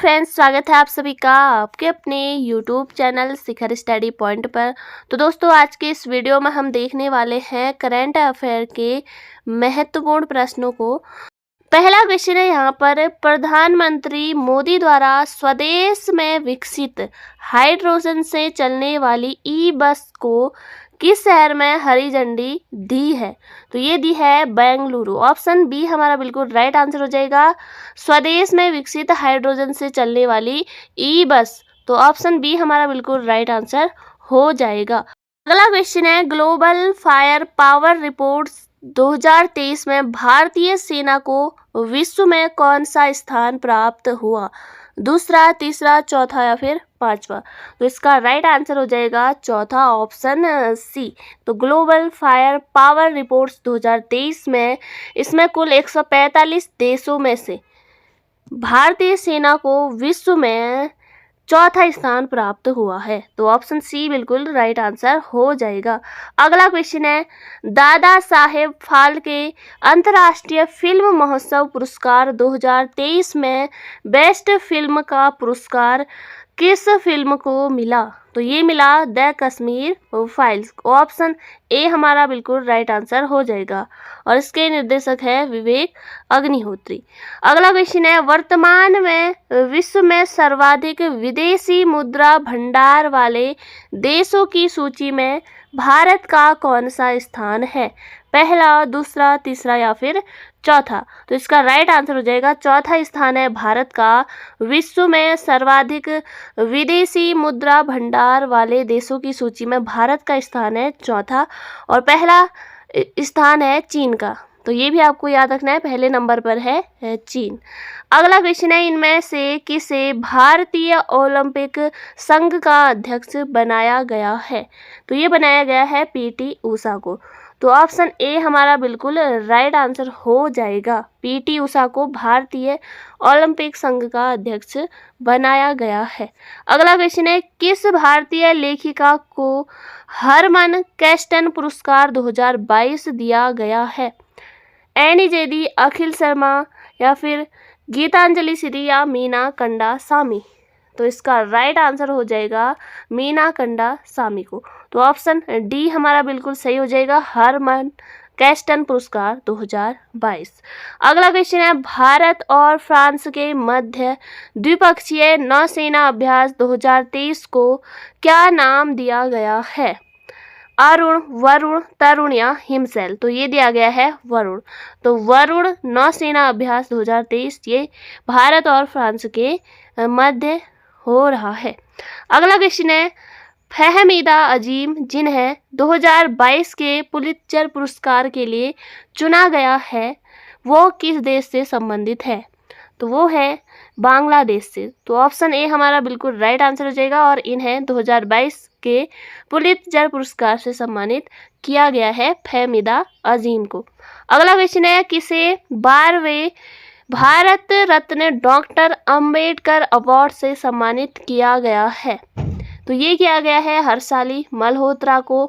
Friends, स्वागत है आप सभी का आपके अपने यूट्यूब चैनल शिखर स्टडी पॉइंट पर। तो दोस्तों, आज के इस वीडियो में हम देखने वाले हैं करंट अफेयर के महत्वपूर्ण प्रश्नों को। पहला क्वेश्चन है यहाँ पर, प्रधानमंत्री मोदी द्वारा स्वदेश में विकसित हाइड्रोजन से चलने वाली ई बस को किस शहर में हरी झंडी दी है? तो ये दी है बेंगलुरु। ऑप्शन बी हमारा बिल्कुल राइट आंसर हो जाएगा। स्वदेश में विकसित हाइड्रोजन से चलने वाली ई बस, तो ऑप्शन बी हमारा बिल्कुल राइट आंसर हो जाएगा। अगला क्वेश्चन है, ग्लोबल फायर पावर रिपोर्ट्स 2023 में भारतीय सेना को विश्व में कौन सा स्थान प्राप्त हुआ? दूसरा, तीसरा, चौथा या फिर पांचवा? तो इसका राइट आंसर हो जाएगा चौथा, ऑप्शन सी। तो ग्लोबल फायर पावर रिपोर्ट्स 2023 में इसमें कुल 145 देशों में से भारतीय सेना को विश्व में चौथा स्थान प्राप्त हुआ है। तो ऑप्शन सी बिल्कुल राइट आंसर हो जाएगा। अगला क्वेश्चन है, दादा साहेब फाल्के अंतर्राष्ट्रीय फिल्म महोत्सव पुरस्कार 2023 में बेस्ट फिल्म का पुरस्कार किस फिल्म को मिला? तो ये मिला the Kashmir files. Option A हमारा बिल्कुल राइट आंसर हो जाएगा और इसके निर्देशक है विवेक अग्निहोत्री। अगला क्वेश्चन है, वर्तमान में विश्व में सर्वाधिक विदेशी मुद्रा भंडार वाले देशों की सूची में भारत का कौन सा स्थान है? पहला, दूसरा, तीसरा या फिर चौथा? तो इसका राइट आंसर हो जाएगा चौथा स्थान है भारत का। विश्व में सर्वाधिक विदेशी मुद्रा भंडार वाले देशों की सूची में भारत का स्थान है चौथा और पहला स्थान है चीन का। तो ये भी आपको याद रखना है, पहले नंबर पर है चीन। अगला क्वेश्चन है, इनमें से किसे भारतीय ओलंपिक संघ का अध्यक्ष बनाया गया है? तो ये बनाया गया है पीटी उषा को। तो ऑप्शन ए हमारा बिल्कुल राइट आंसर हो जाएगा। पीटी उषा को भारतीय ओलंपिक संघ का अध्यक्ष बनाया गया है। अगला क्वेश्चन है, किस भारतीय लेखिका को हरमन केस्टन पुरस्कार 2022 दिया गया है? एनी जेडी, अखिल शर्मा या फिर गीतांजलि श्री या मीना कंडा सामी? तो इसका राइट आंसर हो जाएगा मीना कंडा सामी को। तो ऑप्शन डी हमारा बिल्कुल सही हो जाएगा, हरमन केस्टन पुरस्कार 2022। अगला क्वेश्चन है, भारत और फ्रांस के मध्य द्विपक्षीय नौसेना अभ्यास 2023 को क्या नाम दिया गया है? अरुण, वरुण, तरुण या हिमसेल? तो ये दिया गया है वरुण। तो वरुण नौसेना अभ्यास 2023 ये भारत और फ्रांस के मध्य हो रहा है। अगला क्वेश्चन है, फहमीदा अजीम जिन्हें 2022 के पुलित्जर पुरस्कार के लिए चुना गया है, वो किस देश से संबंधित है? तो वो है बांग्लादेश से। तो ऑप्शन ए हमारा बिल्कुल राइट आंसर हो जाएगा और इन्हें 2022 के पुलित्जर पुरस्कार से सम्मानित किया गया है फहमीदा अजीम को। अगला क्वेश्चन है, किसे 12वें भारत रत्न डॉक्टर अंबेडकर अवार्ड से सम्मानित किया गया है? तो ये किया गया है हर्षाली मल्होत्रा को।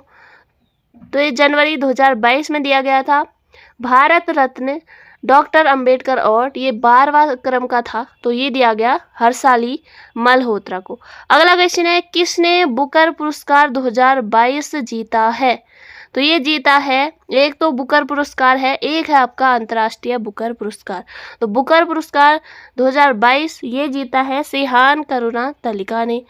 तो ये जनवरी 2022 में दिया गया था। भारत रत्न डॉक्टर अंबेडकर अवार्ड ये 12वां क्रम का था, तो ये दिया गया हर्षाली मल्होत्रा को। अगला क्वेश्चन है, किसने बुकर पुरस्कार 2022 जीता है? तो ये जीता है, एक तो बुकर पुरस्कार है, एक है आपका अंतर्राष्ट्रीय बुकर पुरस्कार। तो बुकर पुरस्कार 2022 ये जीता है सेहान करुणा तलिका ने।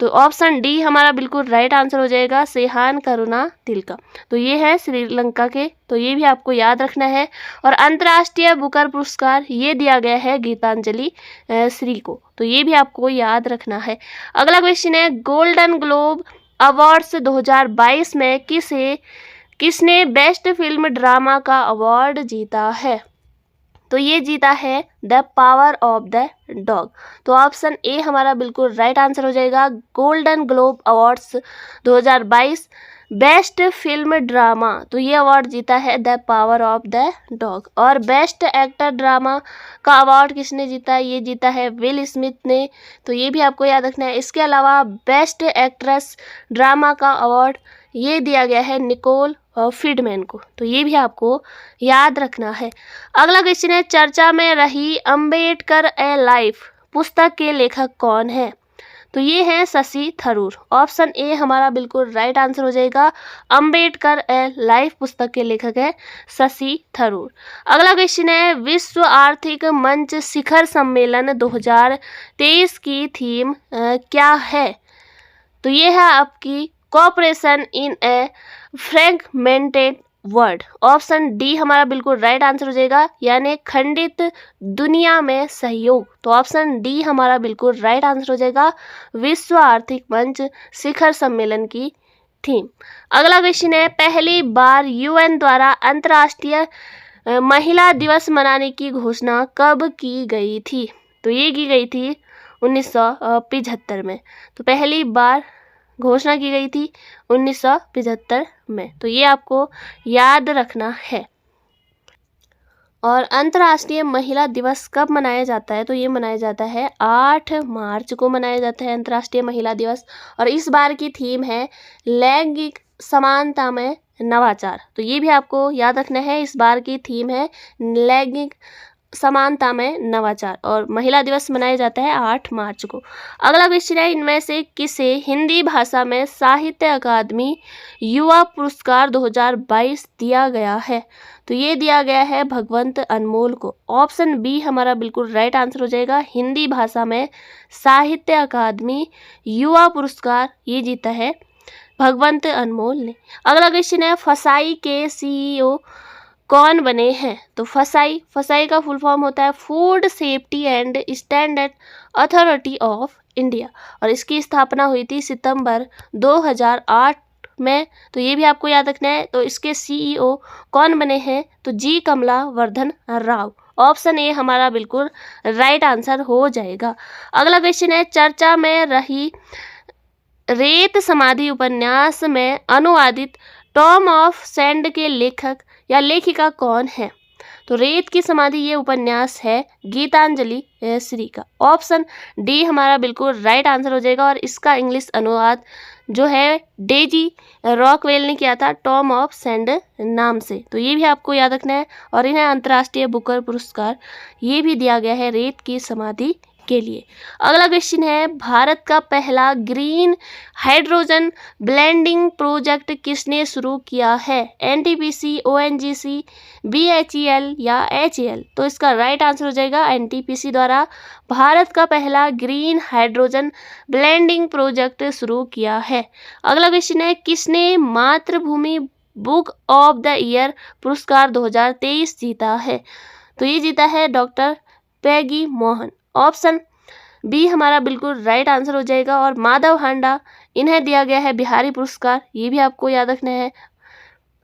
तो ऑप्शन डी हमारा बिल्कुल राइट आंसर हो जाएगा, सेहान करुणा तिलका। तो ये है श्रीलंका के, तो ये भी आपको याद रखना है। और अंतर्राष्ट्रीय बुकर पुरस्कार ये दिया गया है गीतांजलि श्री को। तो ये भी आपको याद रखना है। अगला क्वेश्चन है, गोल्डन ग्लोब अवार्ड्स 2022 में किसने बेस्ट फिल्म ड्रामा का अवार्ड जीता है? तो ये जीता है the power of the dog. तो ऑप्शन ए हमारा बिल्कुल राइट आंसर हो जाएगा, golden globe awards 2022 best film drama. तो ये अवार्ड जीता है the power of the dog. और बेस्ट एक्टर ड्रामा का अवार्ड किसने जीता है? ये जीता है विल स्मिथ ने। तो ये भी आपको याद रखना है। इसके अलावा बेस्ट एक्ट्रेस ड्रामा का अवार्ड ये दिया गया है निकोल फीडमैन को। तो ये भी आपको याद रखना है। अगला क्वेश्चन है, चर्चा में रही अंबेडकर ए लाइफ पुस्तक के लेखक कौन है? तो ये है शशि थरूर। ऑप्शन ए हमारा बिल्कुल राइट आंसर हो जाएगा। अंबेडकर ए लाइफ पुस्तक के लेखक है शशि थरूर। अगला क्वेश्चन है, विश्व आर्थिक मंच शिखर सम्मेलन 2023 की थीम क्या है? तो ये है आपकी कोऑपरेशन इन ए फ्रैगमेंटेड वर्ल्ड। ऑप्शन डी हमारा बिल्कुल राइट आंसर हो जाएगा, यानी खंडित दुनिया में सहयोग। तो ऑप्शन डी हमारा बिल्कुल राइट आंसर हो जाएगा, विश्व आर्थिक मंच शिखर सम्मेलन की थीम। अगला क्वेश्चन है, पहली बार यूएन द्वारा अंतर्राष्ट्रीय महिला दिवस मनाने की घोषणा कब की गई थी? तो ये की गई थी 1975 में। तो पहली बार घोषणा की गई थी 1975 में। तो ये आपको याद रखना है। और अंतर्राष्ट्रीय महिला दिवस कब मनाया जाता है? तो ये मनाया जाता है 8 मार्च को मनाया जाता है अंतर्राष्ट्रीय महिला दिवस। और इस बार की थीम है लैंगिक समानता में नवाचार। तो ये भी आपको याद रखना है, इस बार की थीम है लैंगिक समानता में नवाचार और महिला दिवस मनाया जाता है 8 मार्च को। अगला क्वेश्चन है, इनमें से किसे हिंदी भाषा में साहित्य अकादमी युवा पुरस्कार 2022 दिया गया है? तो ये दिया गया है भगवंत अनमोल को। ऑप्शन बी हमारा बिल्कुल राइट आंसर हो जाएगा, हिंदी भाषा में साहित्य अकादमी युवा पुरस्कार ये जीता है भगवंत अनमोल ने। अगला क्वेश्चन है, फसाई के सीईओ कौन बने हैं? तो फसाई का फुल फॉर्म होता है food safety and standard authority of India और इसकी स्थापना हुई थी सितंबर 2008 में। तो ये भी आपको याद रखना है। तो इसके सीईओ कौन बने हैं? तो जी कमला वर्धन राव। ऑप्शन ए हमारा बिल्कुल राइट आंसर हो जाएगा। अगला क्वेश्चन है, चर्चा में रही रेत समाधि उपन्यास में अनुवादित टॉम ऑफ सैंड के लेखक या लेखिका कौन है? तो रेत की समाधि ये उपन्यास है गीतांजलि श्री का। ऑप्शन डी हमारा बिल्कुल राइट आंसर हो जाएगा और इसका इंग्लिश अनुवाद जो है डेजी रॉकवेल ने किया था टॉम ऑफ सैंड नाम से। तो ये भी आपको याद रखना है और इन्हें अंतर्राष्ट्रीय बुकर पुरस्कार ये भी दिया गया है रेत की समाधि के लिए। अगला क्वेश्चन है, भारत का पहला ग्रीन हाइड्रोजन ब्लेंडिंग प्रोजेक्ट किसने शुरू किया है? एनटीपीसी, ओएनजीसी, बीएचईएल या एचईएल? तो इसका राइट आंसर हो जाएगा एनटीपीसी द्वारा भारत का पहला ग्रीन हाइड्रोजन ब्लेंडिंग प्रोजेक्ट शुरू किया है। अगला क्वेश्चन है, किसने मातृभूमि बुक ऑफ द ईयर पुरस्कार 2023 जीता है? तो ये जीता है डॉक्टर पैगी मोहन। ऑप्शन बी हमारा बिल्कुल राइट आंसर हो जाएगा और माधव हांडा इन्हें दिया गया है बिहारी पुरस्कार, ये भी आपको याद रखना है।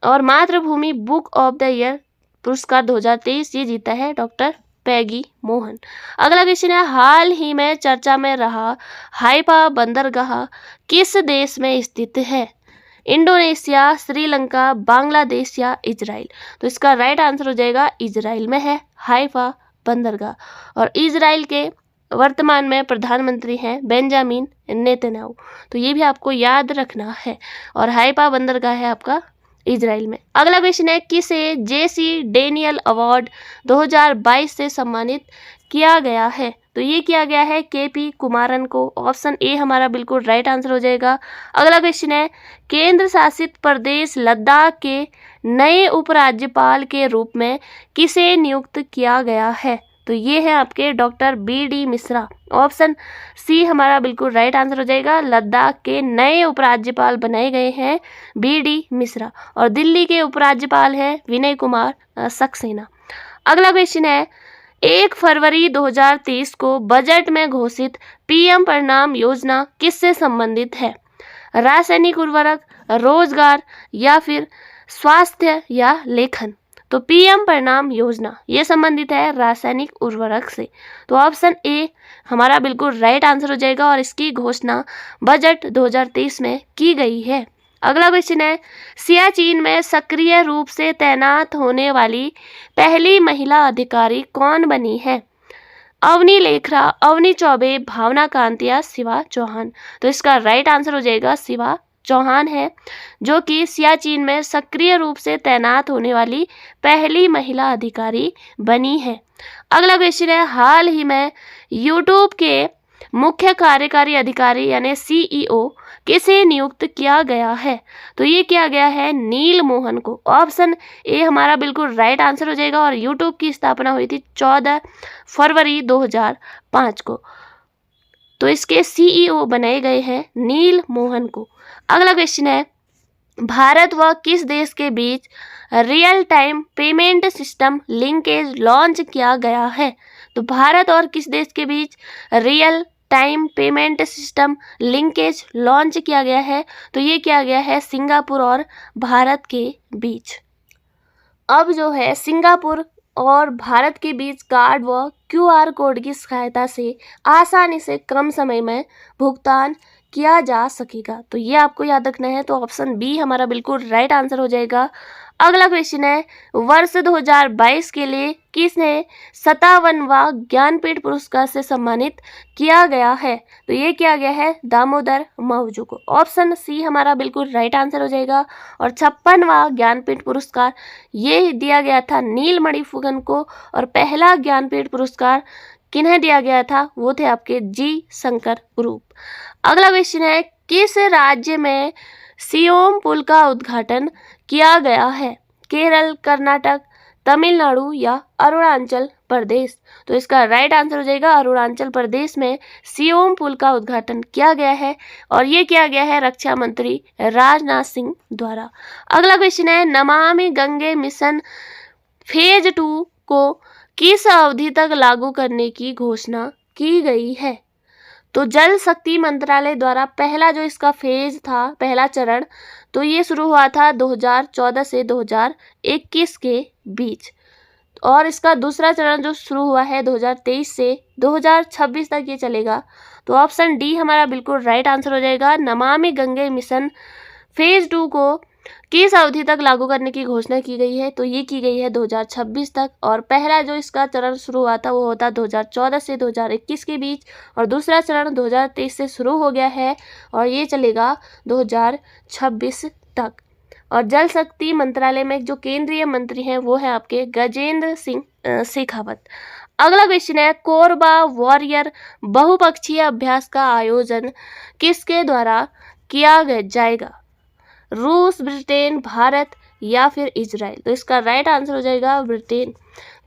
और मातृभूमि बुक ऑफ द ईयर पुरस्कार 2023 ये जीता है डॉक्टर पैगी मोहन। अगला क्वेश्चन है, हाल ही में चर्चा में रहा हाइफा बंदरगाह किस देश में स्थित है? इंडोनेशिया, श्रीलंका, बांग्लादेश या इजराइल? तो इसका राइट आंसर हो जाएगा इजराइल में है हाइफा बंदरगाह और इजराइल के वर्तमान में प्रधानमंत्री हैं बेंजामिन नेतन्याहू। तो ये भी आपको याद रखना है और हाइफा बंदरगाह है आपका इजराइल में। अगला क्वेश्चन है, किसे जेसी डेनियल अवार्ड 2022 से सम्मानित किया गया है? तो ये किया गया है केपी कुमारन को। ऑप्शन ए हमारा बिल्कुल राइट आंसर हो जाएगा। अगला क्वेश्चन है, केंद्र शासित प्रदेश लद्दाख के नए उपराज्यपाल के रूप में किसे नियुक्त किया गया है? तो ये है आपके doctor B D. Mishra. Option C हमारा बिल्कुल राइट आंसर हो जाएगा। लद्दाख के नए उपराज्यपाल बनाए गए हैं बी.डी. मिश्रा और दिल्ली के उपराज्यपाल हैं विनय कुमार सक्सेना। अगला क्वेश्चन है, 1 फरवरी 2023 को बजट में घोषित पीएम परिणाम योजना किससे संबंधित है? रासायनिक उर्वरक, रोजगार या फिर स्वास्थ्य या लेखन? तो पीएम परिणाम योजना ये संबंधित है रासायनिक उर्वरक से। तो ऑप्शन ए हमारा बिल्कुल राइट आंसर हो जाएगा और इसकी घोषणा बजट 2023 में की गई है। अगला क्वेश्चन है, सियाचिन में सक्रिय रूप से तैनात होने वाली पहली महिला अधिकारी कौन बनी है? अवनी लेखरा, अवनी चौबे, भावना कांत या शिवा चौहान? तो इसका राइट आंसर हो जाएगा शिवा चौहान है, जो कि सियाचिन में सक्रिय रूप से तैनात होने वाली पहली महिला अधिकारी बनी है। अगला क्वेश्चन है, हाल ही में यूट्यूब के मुख्य कार्यकारी अधिकारी यानी CEO किसे नियुक्त किया गया है? तो ये किया गया है नील मोहन को। ऑप्शन ए हमारा बिल्कुल राइट आंसर हो जाएगा। और यूट्यूब की स्थापना हुई थी 14 फरवरी 2005 को। तो इसके CEO बनाए गए हैं नील मोहन को। अगला क्वेश्चन है, भारत व किस देश के बीच real time payment system linkage launch किया गया है? तो भारत और किस देश के बीच real time payment system linkage launch किया गया है? तो ये किया गया है सिंगापुर और भारत के बीच। अब जो है सिंगापुर और भारत के बीच कार्ड व QR कोड की सहायता से आसानी से कम समय में भुगतान किया जा सकेगा। तो ये आपको याद रखना है। तो ऑप्शन बी हमारा बिल्कुल राइट आंसर हो जाएगा। अगला क्वेश्चन है, वर्ष 2022 के लिए किसने 57वां ज्ञानपीठ पुरस्कार से सम्मानित किया गया है? तो ये किया गया है दामोदर मौजू को। ऑप्शन सी हमारा बिल्कुल राइट आंसर हो जाएगा। और 56वां ज्ञानपीठ पुरस्कार ये दिया गया था नीलमणि फुकन को। और पहला ज्ञानपीठ पुरस्कार किन्हें दिया गया था? वो थे आपके जी शंकर ग्रुप। अगला क्वेश्चन है, किस राज्य में सियोम पुल का उद्घाटन किया गया है? केरल, कर्नाटक, तमिलनाडु या अरुणाचल प्रदेश? तो इसका राइट आंसर हो जाएगा अरुणाचल प्रदेश में सियोम पुल का उद्घाटन किया गया है। और ये किया गया है रक्षा मंत्री राजनाथ सिंह द्वारा। अगला क्वेश्चन है, नमामि गंगे मिशन फेज 2 को किस अवधि तक लागू करने की घोषणा की गई है? तो जल शक्ति मंत्रालय द्वारा पहला जो इसका फेज था, पहला चरण, तो ये शुरू हुआ था 2014 से 2021 के बीच। और इसका दूसरा चरण जो शुरू हुआ है 2023 से 2026 तक ये चलेगा। तो ऑप्शन डी हमारा बिल्कुल राइट आंसर हो जाएगा। नमामि गंगे मिशन फेज 2 को किस अवधि तक लागू करने की घोषणा की गई है? तो ये की गई है 2026 तक। और पहला जो इसका चरण शुरू हुआ था वो होता 2014 से 2021 के बीच। और दूसरा चरण 2023 से शुरू हो गया है और ये चलेगा 2026 तक। और जल शक्ति मंत्रालय में जो केंद्रीय मंत्री हैं वो है आपके गजेंद्र सिंह शेखावत। अगला क्वेश्चन है, कोरबा वॉरियर बहुपक्षीय अभ्यास का आयोजन किसके द्वारा किया जाएगा? रूस, ब्रिटेन, भारत या फिर इजराइल? तो इसका राइट आंसर हो जाएगा ब्रिटेन।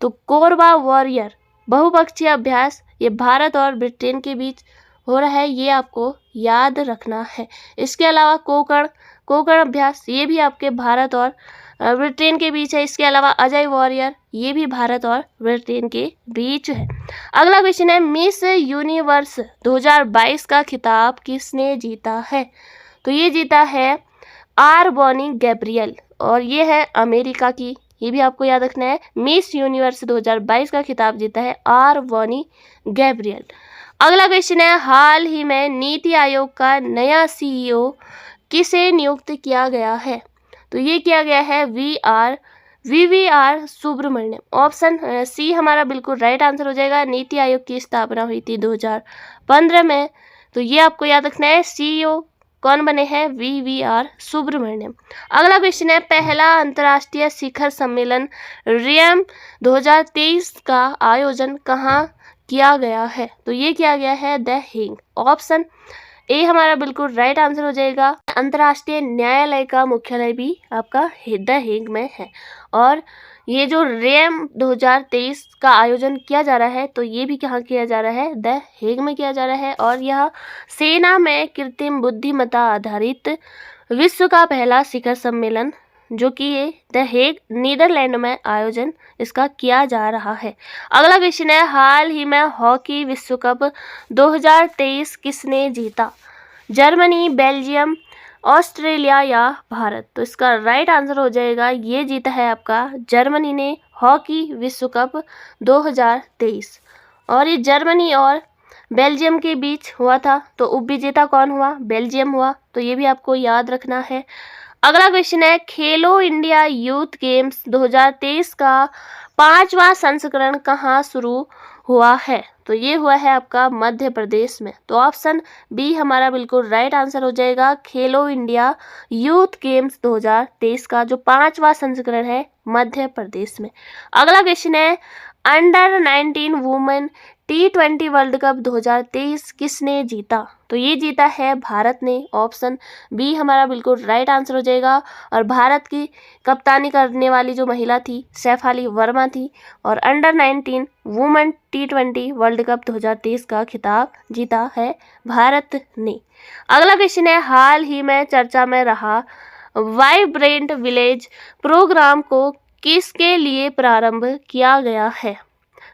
तो कोरबा वॉरियर बहुपक्षीय अभ्यास ये भारत और ब्रिटेन के बीच हो रहा है, ये आपको याद रखना है। इसके अलावा कोकण अभ्यास ये भी आपके भारत और ब्रिटेन के बीच है। इसके अलावा अजय वॉरियर ये भी भारत और ब्रिटेन के बीच है। अगला क्वेश्चन है, मिस यूनिवर्स 2022 का खिताब किसने जीता है? तो ये जीता है आर बॉनी गैब्रियल और ये है अमेरिका की। ये भी आपको याद रखना है। मिस यूनिवर्स 2022 का खिताब जीता है आर बॉनी गैब्रियल। अगला क्वेश्चन है, हाल ही में नीति आयोग का नया CEO किसे नियुक्त किया गया है? तो ये किया गया है VVR सुब्रमण्यम। ऑप्शन सी हमारा बिल्कुल राइट आंसर हो जाएगा। नीति आयोग की स्थापना हुई थी 2015 में। तो ये आपको याद रखना है। CEO कौन बने हैं? VVR सुब्रमण्यम। अगला क्वेश्चन है, पहला अंतर्राष्ट्रीय शिखर सम्मेलन रियम 2023 का आयोजन कहाँ किया गया है? तो ये किया गया है द हेग। ऑप्शन ए हमारा बिल्कुल राइट आंसर हो जाएगा। अंतर्राष्ट्रीय न्यायालय का मुख्यालय भी आपका द हेग में है। और ये जो रियम 2023 का आयोजन किया जा रहा है तो ये भी कहाँ किया जा रहा है? द हेग में किया जा रहा है। और यह सेना में कृत्रिम बुद्धिमत्ता आधारित विश्व का पहला शिखर सम्मेलन जो कि ये द हेग नीदरलैंड में आयोजन इसका किया जा रहा है। अगला क्वेश्चन है, हाल ही में हॉकी विश्व कप 2023 किसने जीता? जर्मनी, बेल्जियम, ऑस्ट्रेलिया या भारत? तो इसका राइट आंसर हो जाएगा, ये जीता है आपका जर्मनी ने हॉकी विश्व कप 2023। और ये जर्मनी और बेल्जियम के बीच हुआ था तो उपविजेता कौन हुआ? बेल्जियम हुआ। तो ये भी आपको याद रखना है। अगला क्वेश्चन है, खेलो इंडिया यूथ गेम्स 2023 का 5वां संस्करण कहाँ शुरू हुआ है? तो ये हुआ है आपका मध्य प्रदेश में। तो ऑप्शन बी हमारा बिल्कुल राइट आंसर हो जाएगा। खेलो इंडिया यूथ गेम्स 2023 का जो 5वां संस्करण है मध्य प्रदेश में। अगला क्वेश्चन है under 19 women T20 world cup 2023 किसने जीता? तो ये जीता है भारत ने। ऑप्शन बी हमारा बिल्कुल राइट आंसर हो जाएगा। और भारत की कप्तानी करने वाली जो महिला थी शेफाली वर्मा थी और under 19 women T20 world cup 2023 का खिताब जीता है भारत ने। अगला क्वेश्चन है हाल ही में चर्चा में रहा वाइब्रेंट विलेज प्रोग्राम को किसके लिए प्रारंभ किया गया है?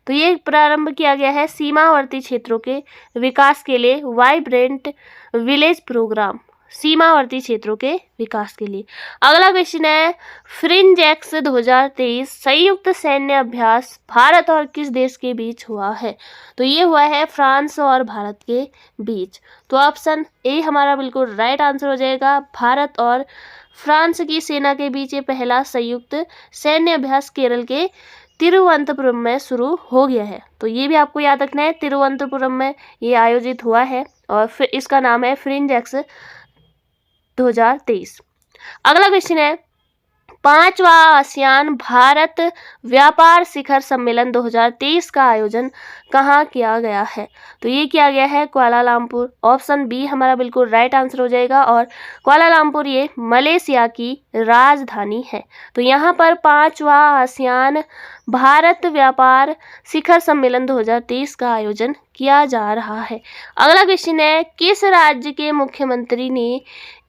तो ये प्रारंभ किया गया है सीमावर्ती क्षेत्रों के विकास के लिए। वाइब्रेंट विलेज प्रोग्राम सीमावर्ती क्षेत्रों के विकास के लिए। अगला क्वेश्चन है फ्रिंजेक्स 2023 संयुक्त सैन्य अभ्यास भारत और किस देश के बीच हुआ है? तो ये हुआ है फ्रांस और भारत के बीच। तो ऑप्शन ए हमारा बिल्कुल राइट आंसर हो जाएगा। भारत और फ्रांस की सेना के बीच ये पहला संयुक्त सैन्य अभ्यास केरल के तिरुवनंतपुरम में शुरू हो गया है। तो ये भी आपको याद रखना है, तिरुवनंतपुरम में ये आयोजित हुआ है और फिर इसका नाम है फ्रिंजेक्स 2023। अगला क्वेश्चन है 5वां आसियान भारत व्यापार शिखर सम्मेलन 2023 का आयोजन कहाँ किया गया है? तो ये किया गया है कुआलालंपुर। ऑप्शन बी हमारा बिल्कुल राइट आंसर हो जाएगा। और कुआलालंपुर ये मलेशिया की राजधानी है। तो यहाँ पर 5वां आसियान भारत व्यापार शिखर सम्मेलन 2023 का आयोजन किया जा रहा है। अगला क्वेश्चन है किस राज्य के मुख्यमंत्री ने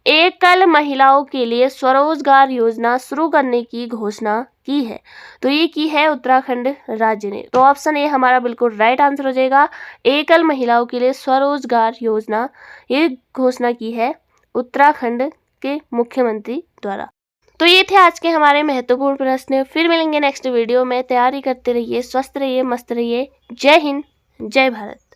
एकल महिलाओं के लिए स्वरोजगार योजना शुरू करने की घोषणा की है? तो ये की है उत्तराखंड राज्य ने। तो ऑप्शन ए हमारा बिल्कुल राइट आंसर हो जाएगा। एकल महिलाओं के लिए स्वरोजगार योजना ये घोषणा की है उत्तराखंड के मुख्यमंत्री द्वारा। तो ये थे आज के हमारे महत्वपूर्ण प्रश्न। फिर मिलेंगे नेक्स्ट वीडियो में। तैयारी करते रहिए, स्वस्थ रहिए, मस्त रहिए। जय हिंद, जय भारत।